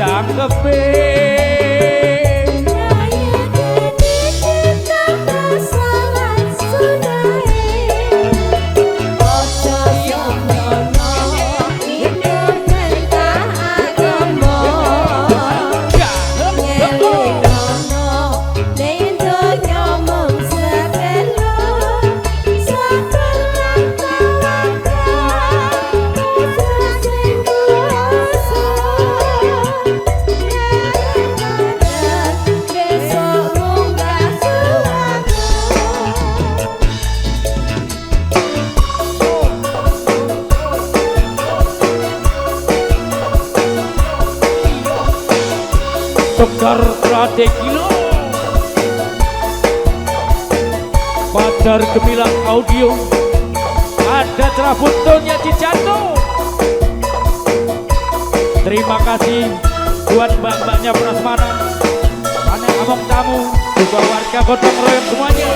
cangkepe Sekar Pradekilo Padar Gemilang Audio ada Trabutonya di Jantung. Terima kasih buat mbak-mbaknya Prasmanan, Ane Among Tamu, juga warga Gotong Royong semuanya.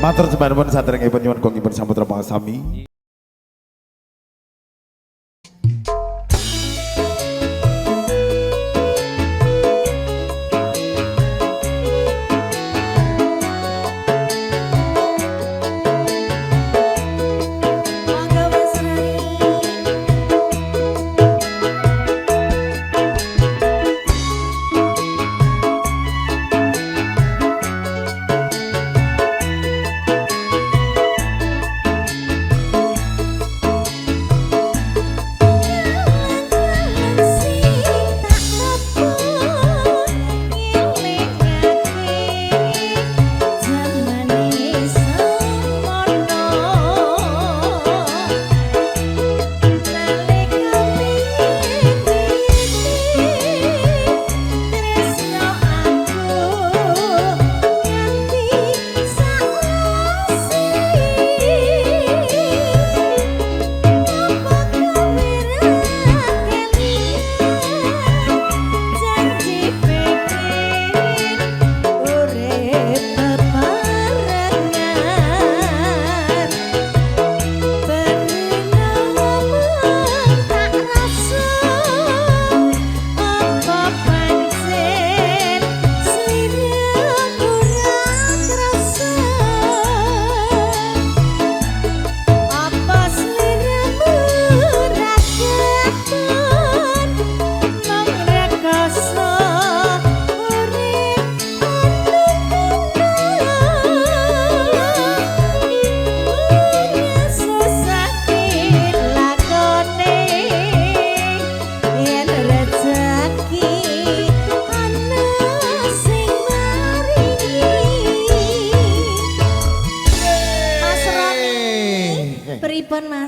Matur sembahipun saderengipun nyuwun gongipun Samudra Pasami.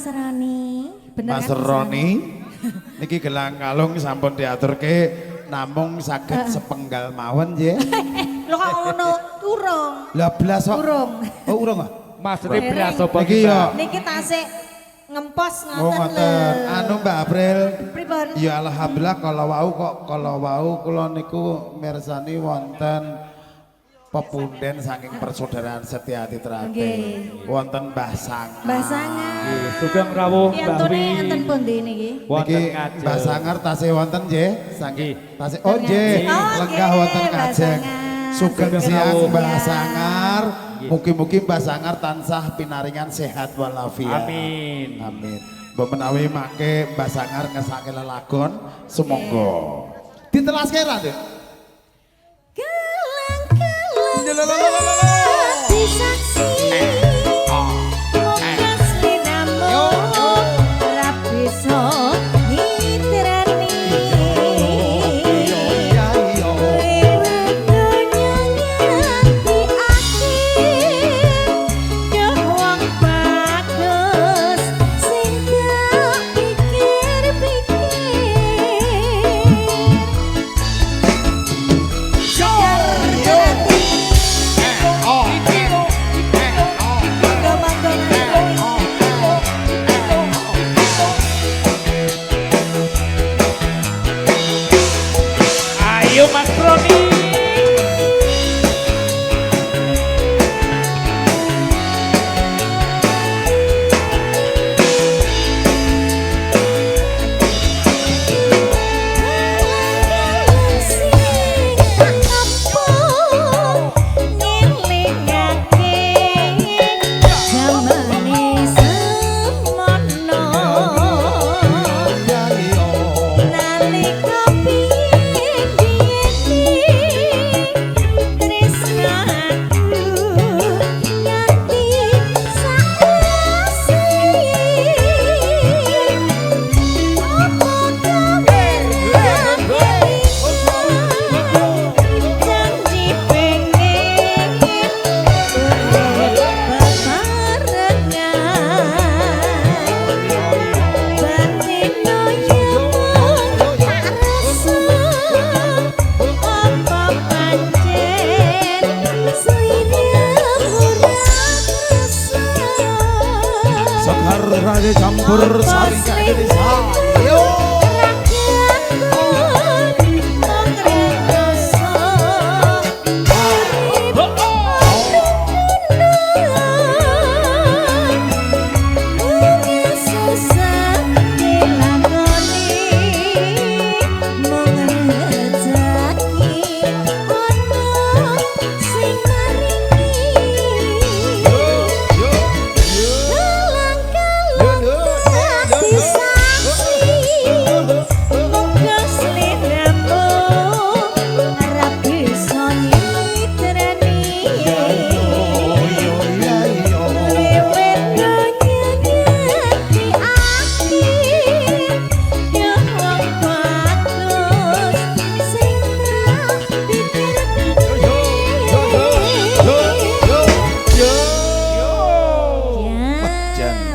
Mas Roni. Bener Mas kan, Roni niki gelang kalung sampun diaturke namung saged sepenggal mawon nggih. Lho kok ngono urung. Lah blas kok. Urung. Oh urung kok. Maksudnya beras apa Niki Mbak? ya. Niki tasik ngempos Oh ngoten ngoten. lho. Anu Mbak April. Pripun? Ya alhamdulillah kalau wau kula niku mirsani wonten pepunden saking persaudaraan Setyati Trate. Nggih. Wonten Mbah Sangar. Mbah Sangar. Sugeng rawuh Mbak Piantune Wi. enten pundi niki? Wonten Niki ngajeng. Mbah Sangar tasih wonten nggih? Saking tasih oh nggih, Oh, lenggah nggih, wonten Mbah kajeng. Sangar. Sugeng Sugeng siang rawuh. Mbah Ya. Sangar. Mugi-mugi Mbah Sangar tansah pinaringan sehat walafiat. Amin. Amin. Mbok menawi mangke Mbah Sangar ngesake lelagon sumangga. Ditelaske ra, Dik? Hati saksi Mungkas linamu Rapiso Nitrani Iya iya. Lewat dunia nganti akhir Duh wong bagus Sing gak pikir-pikir Ayo Mas Roni. Sekar raja campur sari kaya desa. Ayo.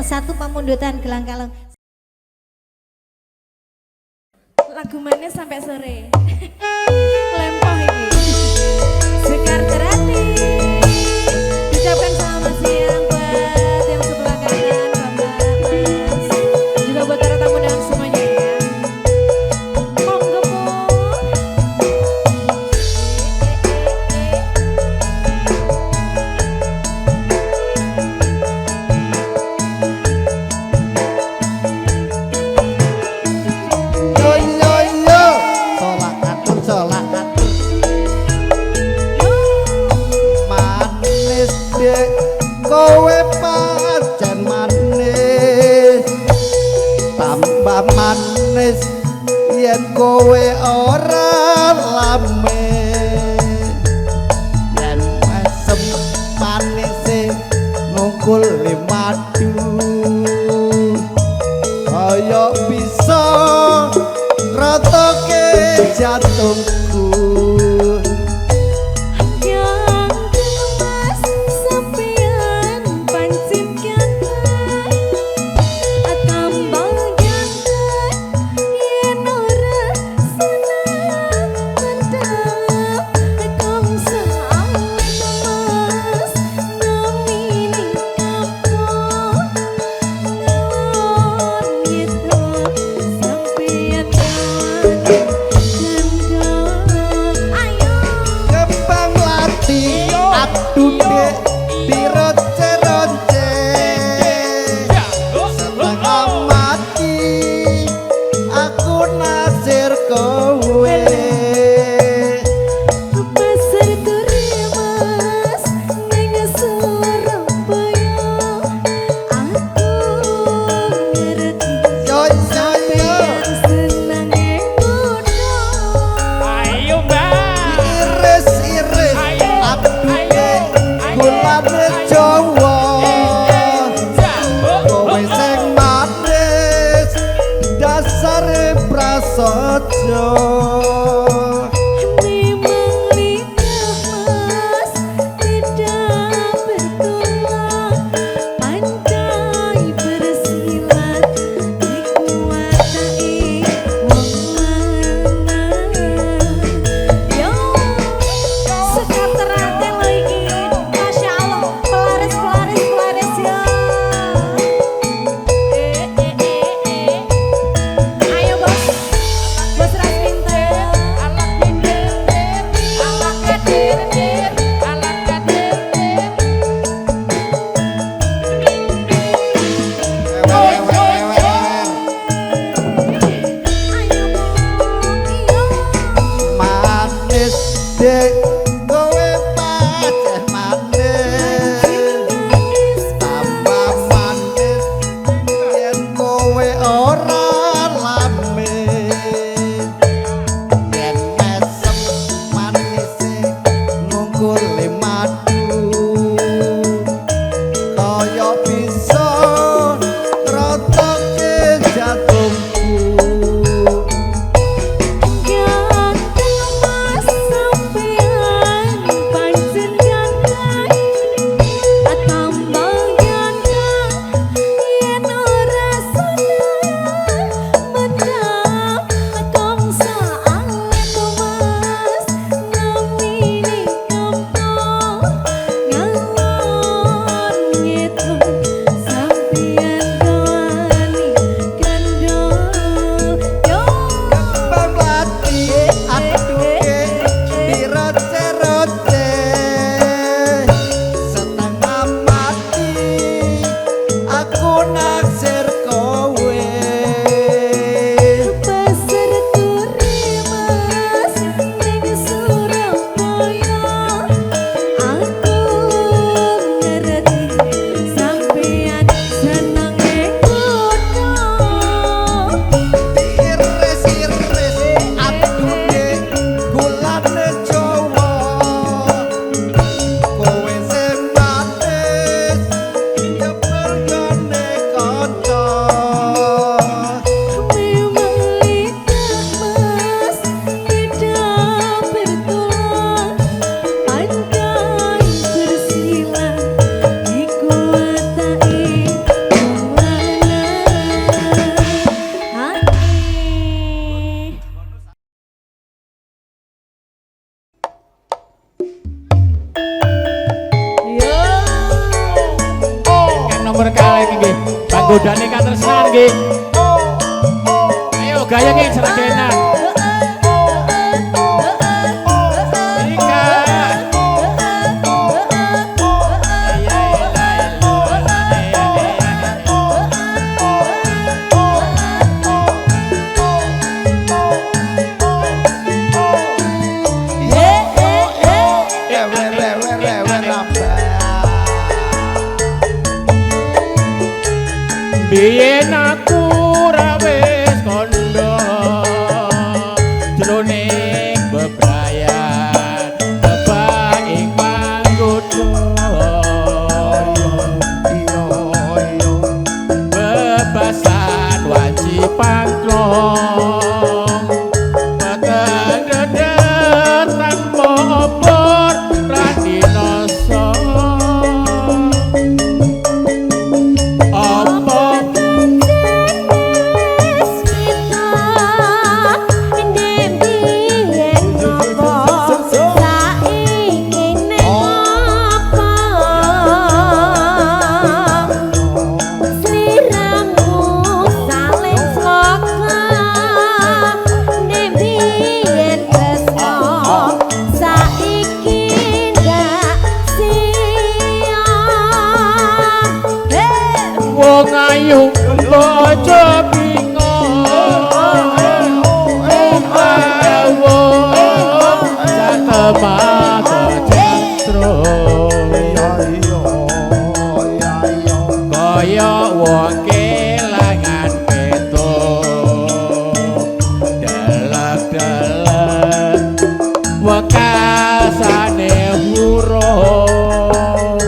Satu pamundutan gelang kalung. Lagu mana sampai sore? Lempah ini. Sekar terhati. Ucapkan selamat siang buat yang sebelah kanan, Bapak, Mas. Juga buat para tamu dan semuanya ya. Monggo Bu. Yo yo yo, solak atur manis dek, kowe pancen manis, tambah manis yen kowe ora lamen, yen mesem manise ngukul madu. Kaya bisa ngratoke jantungku. Yang gemas sampean pancen kangen. aduke diroce-roce setengah mati aku naksir kowe pasar kurimas ning Surabaya aku ngerti sampeyan senenge kutho iris-iris aduke gulane Jawa kowe sing manis nyebel gone kanca Kan nomor kali ini nggih. Panggodane katresnan nggih. Ayo gaya nggih seragenan. Ika. Biyen aku ra wis kandha jroning bebrayan tebak ing panggoda bebasan wanci pangklong peteng dedet tanpa obor radinoso apa wong ayu bojo bingung satemah jentro kaya wong kelangan peto delek-delek wekasane huruf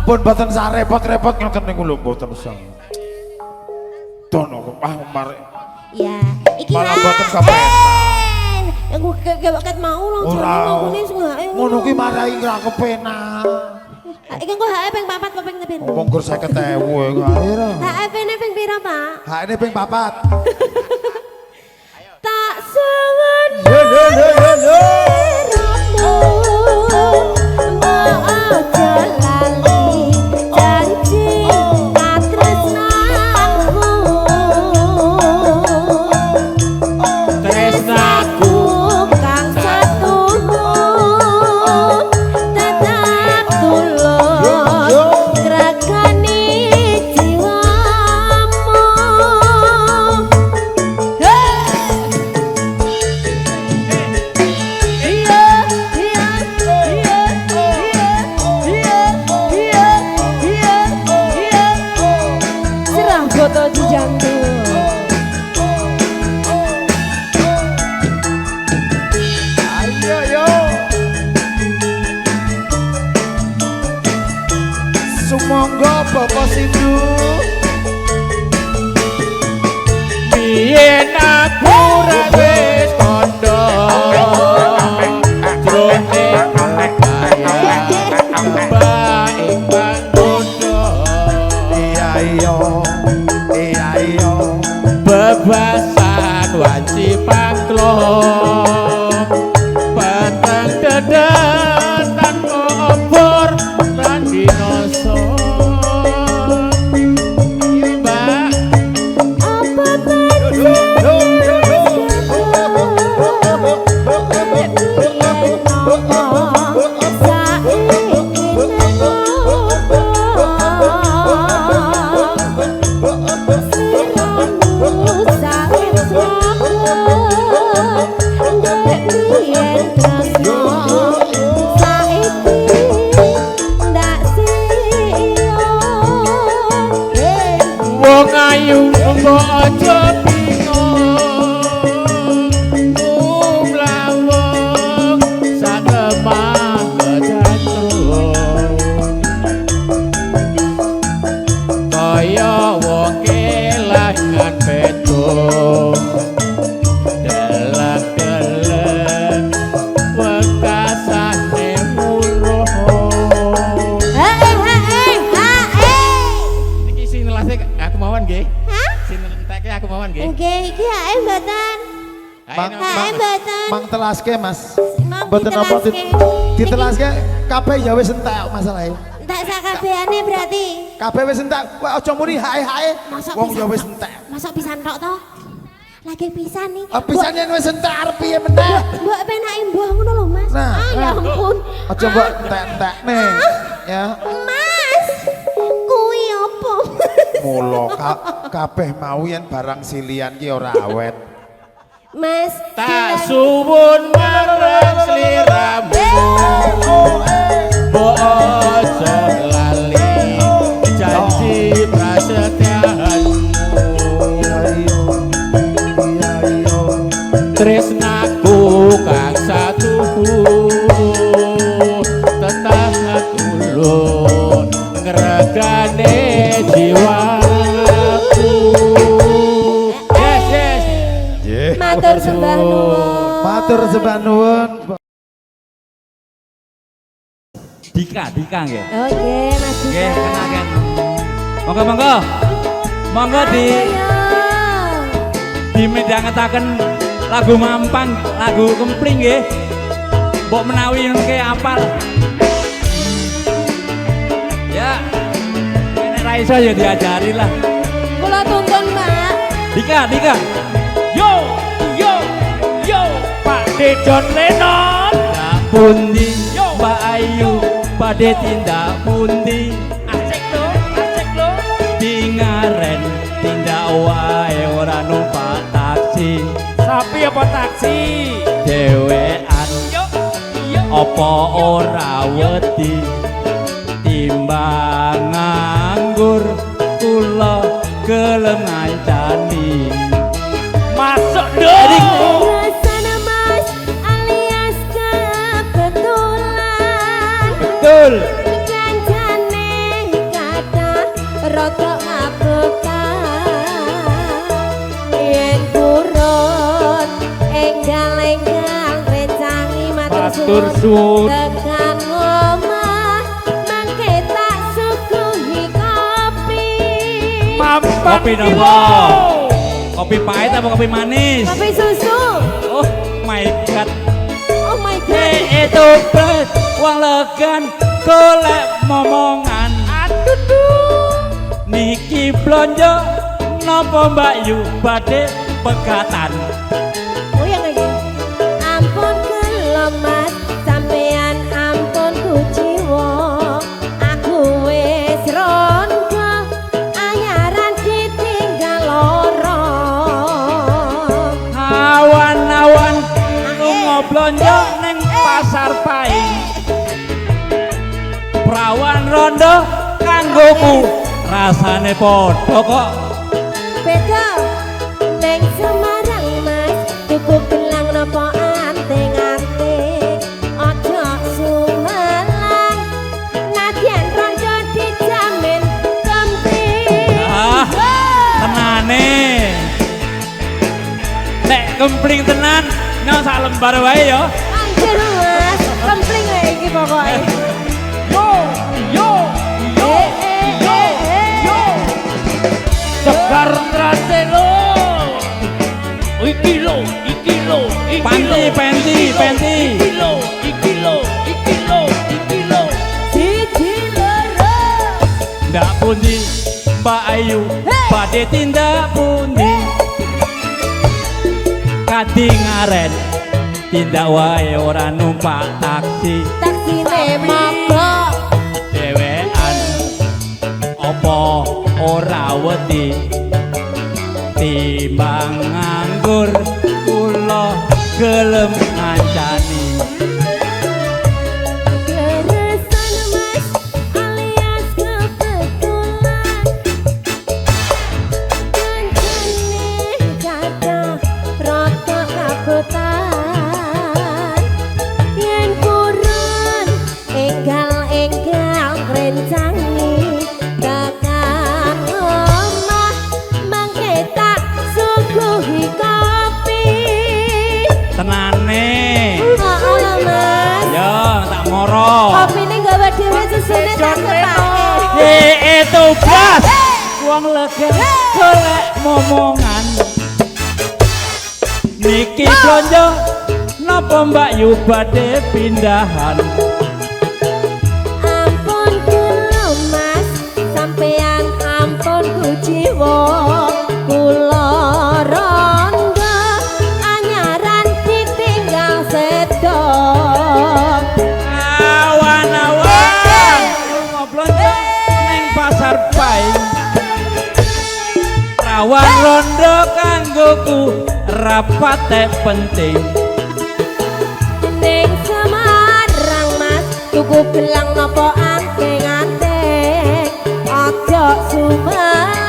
pun boten sak repot-repot ngoten niku lho boten sang. Dono mari. Ya, iki Malah boten kepen. Aku ket mau long Ora. ngene sing Ngono kuwi marai ra kepenak. Iki kok hae ping 4 apa ping 5? Wong gur 50.000 kae ra. Hae ping pira, Pak? Ha ini ping 4. Tak sengen Yo yo yo yo yo tresnaku kang satulung tetap tulung grakani jiwamu. Serah foto di jantung. ayo yo sumangga Bapak Sindu biyen aku ra wis kandha jroning bebrayan tebak ing panggoda iya iya bebasan wanci pangklong peteng dedet tanpa obor randinoso mbak Apa Nggih, iki ae mboten. Ae mboten. Mang telaske Mas. Mang Mboten apa ditelaske. ditelaske kabeh ya wis entek masalahe. Entek sakabehane berarti. Kabeh wis entek. Kowe aja muni hae-hae. Masa Wong pisan ya wis tok? entek. Masa pisan tok to? Lagi pisan nih. Pisan yen wis entek arep piye meneh? Mbok penake mbah ngono lho, Mas. Nah, Ya ampun. Aja mbok entek-entekne. Ya. Mas. Kuwi apa? Mula kabeh mau yen barang silian ki ora awet. Mas. Tak suwun marang sliramu mbok aja lali janji prasetyaanmu tresnaku kang satu tetap tulung ngregane jiwaku. Yes. Matur sembah nuwun. Matur sembah nuwun. Dika nggih. Oh nggih, Mas. Nggih, kenaken. Monggo dimidhangetaken lagu Mampang, lagu Kempling nggih. Mbok menawi nengke apal. Ya. Nek ra iso ya diajari lah. Kula tuntun, Mbak. Dika. Yo, Pak De John Lennon. Tak pundi, Mbak Ayu, pada tindak pundi. Asik lo. Di ngaren tindak wae ora numpak taksi. Sapi apa taksi? Dewean. Apa ora wedi? Timbang nganggur kula gelem ngancani. Masuk dong. Rasana Mas alias kebetulan. Betul. Janjane kata rada ngabekan. Yen purun enggal-enggal rencangi matur suwun. Tekan omah mangke tak suguhi kopi. Kopi nopo? Kopi pahit apa kopi manis? Kopi susu. Oh my god. Oh my god. Itu plus wong legan golek momongan. Aduh. Niki blonjo napa Mbak Yu badhe pegatan. Oh ya lagi. Ampun kelemas sampean ampun kuciwa. Aku wis rondo ayaran ditinggal loro. Awan-awan lunga blonjo ning pasar Paing. Prawan rondo kanggoku rasane padha kok. Beda neng Semarang Mas tuku gelang napa anting-anting. Ojo Sumalang nadyan rondo dijamin kemping. Ah, tenane. Nek kempling tenan nang sak lembar wae ya. Anjir Mas, kempling lho iki pokoke. Segar tratelo. Iki lo. Penti. Iki lo. Siji loro. Ndak pundi Mbak Ayu, badhe tindak pundi. Kadi ngaren tindak wae ora numpak taksi. Taksine mogok. Dewean apa ora wedi timbang nganggur kula gelem ngancani. Keresan Mas alias kebetulan. Kancane kata rada kabutan. Yen purun enggal-enggal rencangi tekan omah mangke tak suguhi kopi. Tenane. Ngono Mas. Yo tak moro. Kopine gawe dhewe susune tak kepake. Itu blas. Wong lega golek momongan. Niki blonjo napa Mbak Yu badhe pindahan. Ampun kula Mas, sampeyan ampun kujiwa. Kula rondo anyaran ditinggal sedo. Awan-awan lunga blonjo ning pasar Paing. Rawan rondo kanggoku rapate penting. Ning Semarang Mas, tuku gelang napa anting-anting. Aja Sumarang